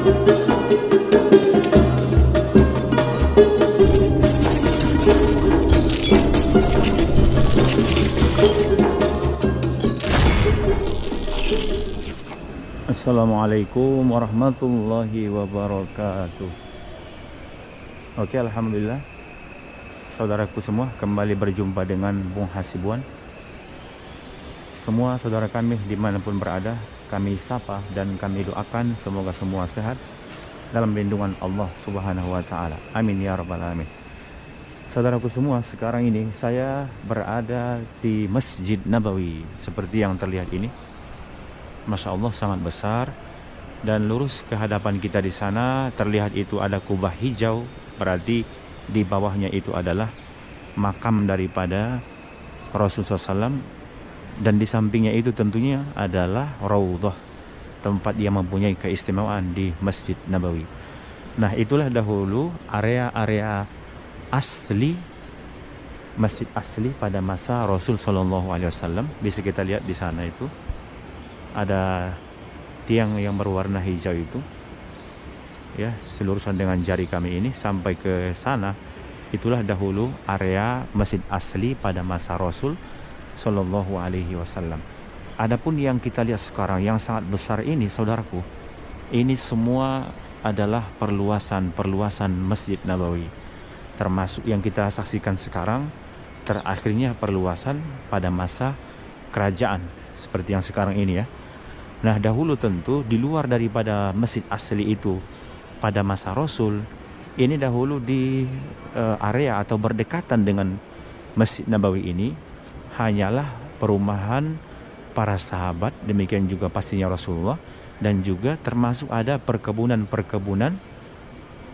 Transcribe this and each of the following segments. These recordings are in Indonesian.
Assalamualaikum warahmatullahi wabarakatuh. Oke, alhamdulillah saudaraku semua kembali berjumpa dengan Bung Hasibuan. Semua saudara kami dimanapun berada, kami sapa dan kami doakan semoga semua sehat dalam lindungan Allah Subhanahu wa Ta'ala. Amin ya rabbal alamin. Saudaraku semua, sekarang ini saya berada di Masjid Nabawi seperti yang terlihat ini. Masya Allah, sangat besar, dan lurus ke hadapan kita di sana terlihat itu ada kubah hijau, berarti di bawahnya itu adalah makam daripada Rasulullah SAW, dan di sampingnya itu tentunya adalah Raudhah, tempat yang mempunyai keistimewaan di Masjid Nabawi. Nah, itulah dahulu area-area asli masjid asli pada masa Rasul Shallallahu Alaihi Wasallam. Bisa kita lihat di sana itu ada tiang yang berwarna hijau itu, ya, selurusan dengan jari kami ini sampai ke sana. Itulah dahulu area masjid asli pada masa Rasul Shallallahu Alaihi Wasallam. Adapun yang kita lihat sekarang yang sangat besar ini, saudaraku, ini semua adalah perluasan Masjid Nabawi, termasuk yang kita saksikan sekarang. Terakhirnya perluasan pada masa kerajaan seperti yang sekarang ini, ya. Nah, dahulu tentu di luar daripada masjid asli itu pada masa Rasul, ini dahulu di area atau berdekatan dengan Masjid Nabawi ini hanyalah perumahan para sahabat, demikian juga pastinya Rasulullah, dan juga termasuk ada perkebunan-perkebunan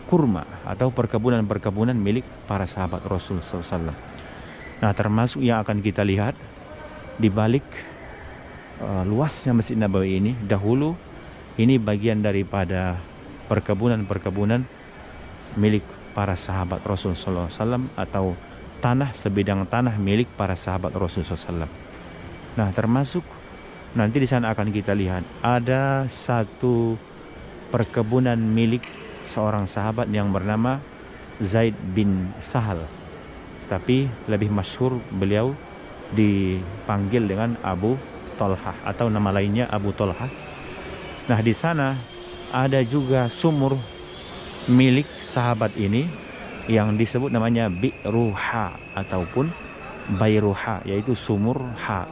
kurma atau perkebunan-perkebunan milik para sahabat Rasul SAW. Nah, termasuk yang akan kita lihat di balik luasnya Masjid Nabawi ini, dahulu ini bagian daripada perkebunan-perkebunan milik para sahabat Rasulullah SAW, atau tanah, sebidang tanah milik para sahabat Rasulullah SAW. Nah, termasuk nanti di sana akan kita lihat ada satu perkebunan milik seorang sahabat yang bernama Zaid bin Sahal, tapi lebih masyhur beliau dipanggil dengan Abu Tolhah atau nama lainnya Abu Tolhah. Nah, di sana ada juga sumur milik sahabat ini yang disebut namanya Bi'ruha ataupun Bairuha, yaitu sumur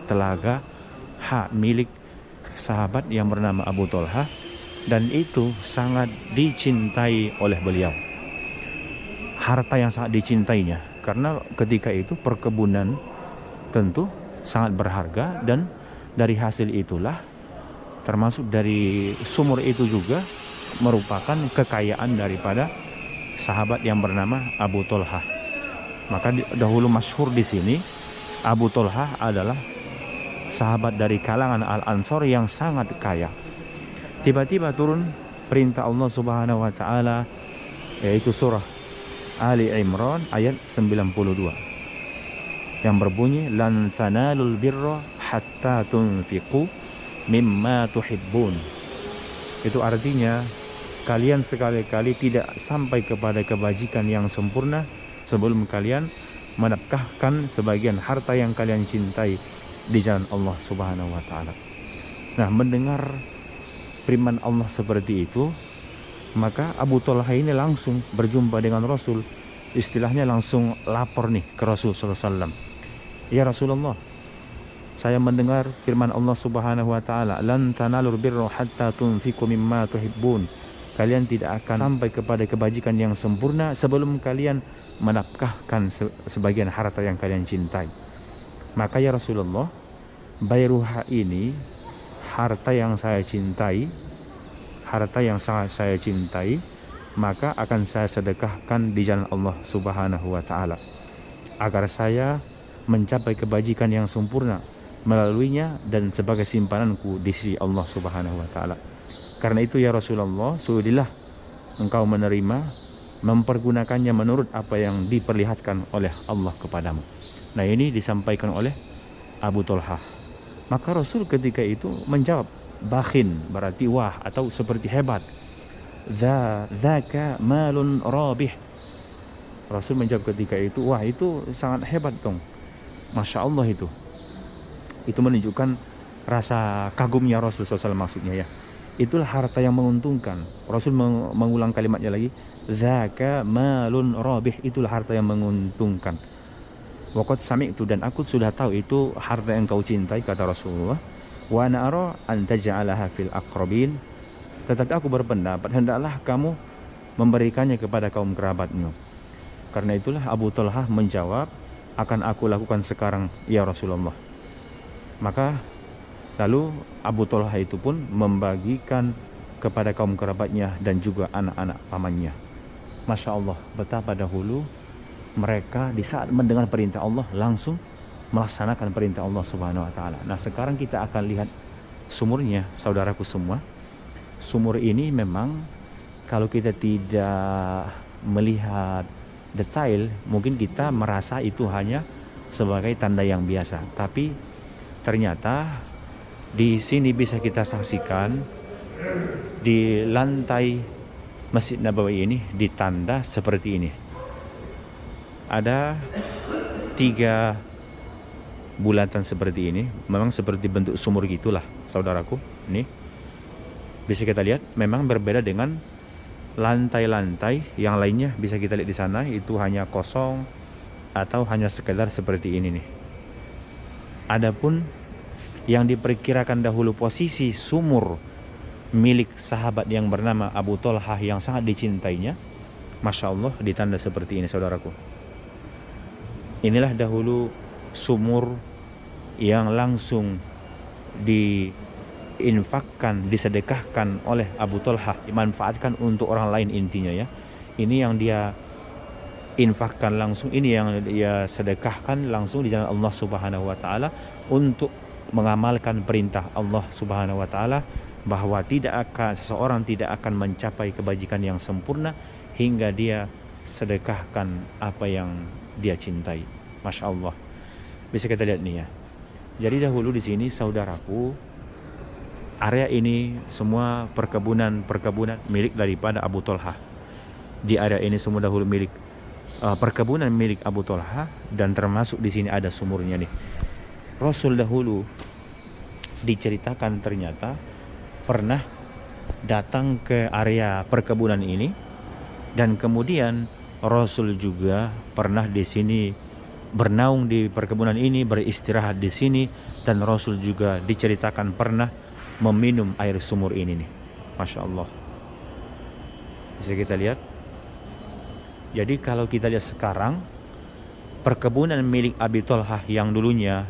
telaga milik sahabat yang bernama Abu Tolhah, dan itu sangat dicintai oleh beliau. Harta yang sangat dicintainya, karena ketika itu perkebunan tentu sangat berharga, dan dari hasil itulah, termasuk dari sumur itu juga merupakan kekayaan daripada sahabat yang bernama Abu Tolhah. Maka dahulu masyhur di sini Abu Tolhah adalah sahabat dari kalangan Al-Ansor yang sangat kaya. Tiba-tiba turun perintah Allah Subhanahu wa Ta'ala, yaitu surah Ali Imran ayat 92 yang berbunyi, lan tanalul birra hatta tunfiqu mimma tuhibbun. Itu artinya kalian sekali-kali tidak sampai kepada kebajikan yang sempurna sebelum kalian menafkahkan sebagian harta yang kalian cintai di jalan Allah Subhanahu wa Ta'ala. Nah, mendengar firman Allah seperti itu, maka Abu Tolhah ini langsung berjumpa dengan Rasul. Istilahnya langsung lapor nih ke Rasul SAW. Ya Rasulullah, saya mendengar firman Allah Subhanahu wa Ta'ala, lan tanalur birra hatta tunfiqu mimma tuhibbun. Kalian tidak akan sampai kepada kebajikan yang sempurna sebelum kalian menafkahkan sebagian harta yang kalian cintai. Maka ya Rasulullah, Bairuha ini harta yang saya cintai, harta yang sangat saya cintai, maka akan saya sedekahkan di jalan Allah Subhanahu wa Ta'ala, agar saya mencapai kebajikan yang sempurna melaluinya dan sebagai simpananku di sisi Allah Subhanahu wa Ta'ala. Karena itu ya Rasulullah, sudilah engkau menerima, mempergunakannya menurut apa yang diperlihatkan oleh Allah kepadamu. Nah, ini disampaikan oleh Abu Tolhah. Maka Rasul ketika itu menjawab, bakhin, berarti wah atau seperti hebat. dzaka malun rabih. Rasul menjawab ketika itu, wah itu sangat hebat dong, Masya Allah itu. Itu menunjukkan rasa kagumnya Rasul SAW maksudnya ya. Itulah harta yang menguntungkan. Rasul mengulang kalimatnya lagi, dzaka malun rabih, itulah harta yang menguntungkan. Waqad sami'tu, dan aku sudah tahu itu harta yang kau cintai, kata Rasulullah. Wa ana ara an taj'alaha fil aqrabin, tetapi aku berpendapat hendaklah kamu memberikannya kepada kaum kerabatmu. Karena itulah Abu Talhah menjawab, akan aku lakukan sekarang ya Rasulullah. Maka lalu Abu Talhah itu pun membagikan kepada kaum kerabatnya dan juga anak-anak pamannya. Masya Allah, betapa dahulu mereka di saat mendengar perintah Allah langsung melaksanakan perintah Allah Subhanahu wa taala. Nah, sekarang kita akan lihat sumurnya, saudaraku semua. Sumur ini memang kalau kita tidak melihat detail, mungkin kita merasa itu hanya sebagai tanda yang biasa. Tapi ternyata di sini bisa kita saksikan di lantai Masjid Nabawi ini ditanda seperti ini. Ada 3 bulatan seperti ini, memang seperti bentuk sumur gitulah, saudaraku. Ini bisa kita lihat, memang berbeda dengan lantai-lantai yang lainnya. Bisa kita lihat di sana itu hanya kosong atau hanya sekedar seperti ini nih. Adapun yang diperkirakan dahulu posisi sumur milik sahabat yang bernama Abu Talhah yang sangat dicintainya, Masya Allah, ditanda seperti ini, saudaraku. Inilah dahulu sumur yang langsung diinfakkan, disedekahkan oleh Abu Talhah, dimanfaatkan untuk orang lain intinya ya. Ini yang dia infakkan langsung, ini yang dia sedekahkan langsung di jalan Allah Subhanahu wa taala untuk mengamalkan perintah Allah Subhanahu wa taala bahwa seseorang tidak akan mencapai kebajikan yang sempurna hingga dia sedekahkan apa yang dia cintai. Masya Allah. Bisa kita lihat nih ya. Jadi dahulu di sini, saudaraku, area ini semua perkebunan milik daripada Abu Talhah. Di area ini semua dahulu milik perkebunan milik Abu Talhah, dan termasuk di sini ada sumurnya nih. Rasul dahulu diceritakan ternyata pernah datang ke area perkebunan ini, dan kemudian Rasul juga pernah di sini bernaung di perkebunan ini, beristirahat di sini, dan Rasul juga diceritakan pernah meminum air sumur ini nih. Masya Allah. Bisa kita lihat. Jadi kalau kita lihat sekarang, perkebunan milik Abi Talhah yang dulunya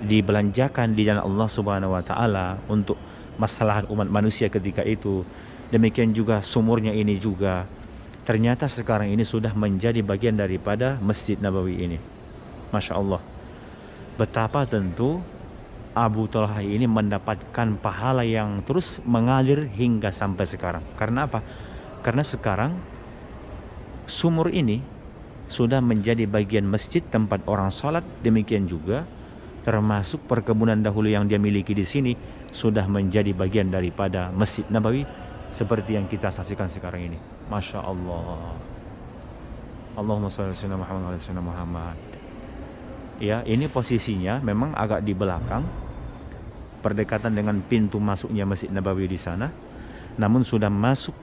dibelanjakan di jalan Allah Subhanahu wa taala untuk masalah umat manusia ketika itu, demikian juga sumurnya ini juga, ternyata sekarang ini sudah menjadi bagian daripada Masjid Nabawi ini. Masya Allah. Betapa tentu Abu Talhah ini mendapatkan pahala yang terus mengalir hingga sampai sekarang. Karena apa? Karena sekarang sumur ini sudah menjadi bagian masjid tempat orang sholat, demikian juga termasuk perkebunan dahulu yang dia miliki di sini sudah menjadi bagian daripada Masjid Nabawi seperti yang kita saksikan sekarang ini. Masya Allah. Allahumma shalli ala Muhammad. Ya, ini posisinya memang agak di belakang, berdekatan dengan pintu masuknya Masjid Nabawi di sana. Namun sudah masuk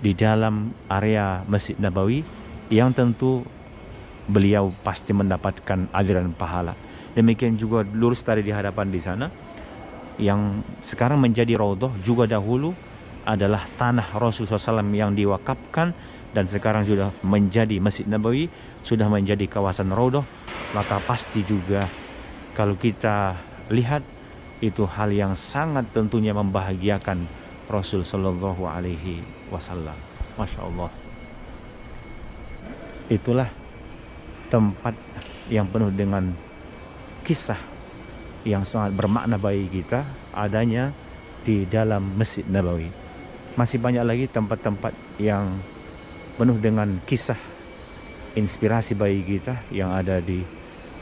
di dalam area Masjid Nabawi yang tentu beliau pasti mendapatkan aliran pahala. Demikian juga lurus tadi di hadapan di sana, yang sekarang menjadi raudhah juga dahulu adalah tanah Rasulullah SAW yang diwakafkan, dan sekarang sudah menjadi Masjid Nabawi, sudah menjadi kawasan raudhah. Maka pasti juga kalau kita lihat itu hal yang sangat tentunya membahagiakan Rasul Sallallahu Alaihi Wasallam. Masya Allah. Itulah tempat yang penuh dengan kisah yang sangat bermakna bagi kita adanya di dalam Masjid Nabawi. Masih banyak lagi tempat-tempat yang penuh dengan kisah inspirasi bagi kita yang ada di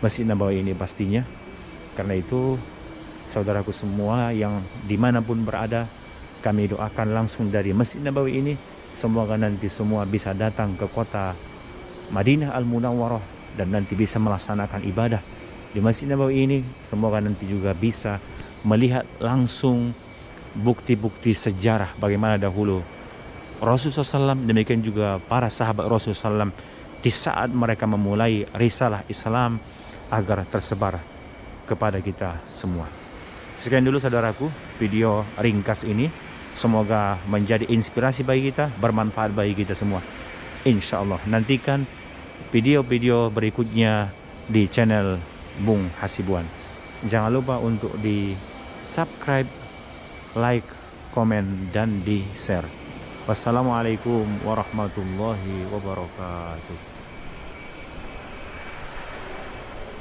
Masjid Nabawi ini pastinya. Karena itu, saudaraku semua yang dimanapun berada, Kami doakan langsung dari Masjid Nabawi ini, semoga nanti semua bisa datang ke kota Madinah Al-Munawwarah dan nanti bisa melaksanakan ibadah di Masjid Nabawi ini. Semoga nanti juga bisa melihat langsung bukti-bukti sejarah bagaimana dahulu Rasulullah SAW, demikian juga para sahabat Rasulullah SAW di saat mereka memulai risalah Islam agar tersebar kepada kita semua. Sekian dulu saudaraku video ringkas ini. Semoga menjadi inspirasi bagi kita, bermanfaat bagi kita semua. Insya Allah nantikan video-video berikutnya di channel Bung Hasibuan. Jangan lupa untuk di subscribe, like, komen, dan di share. Wassalamualaikum warahmatullahi wabarakatuh.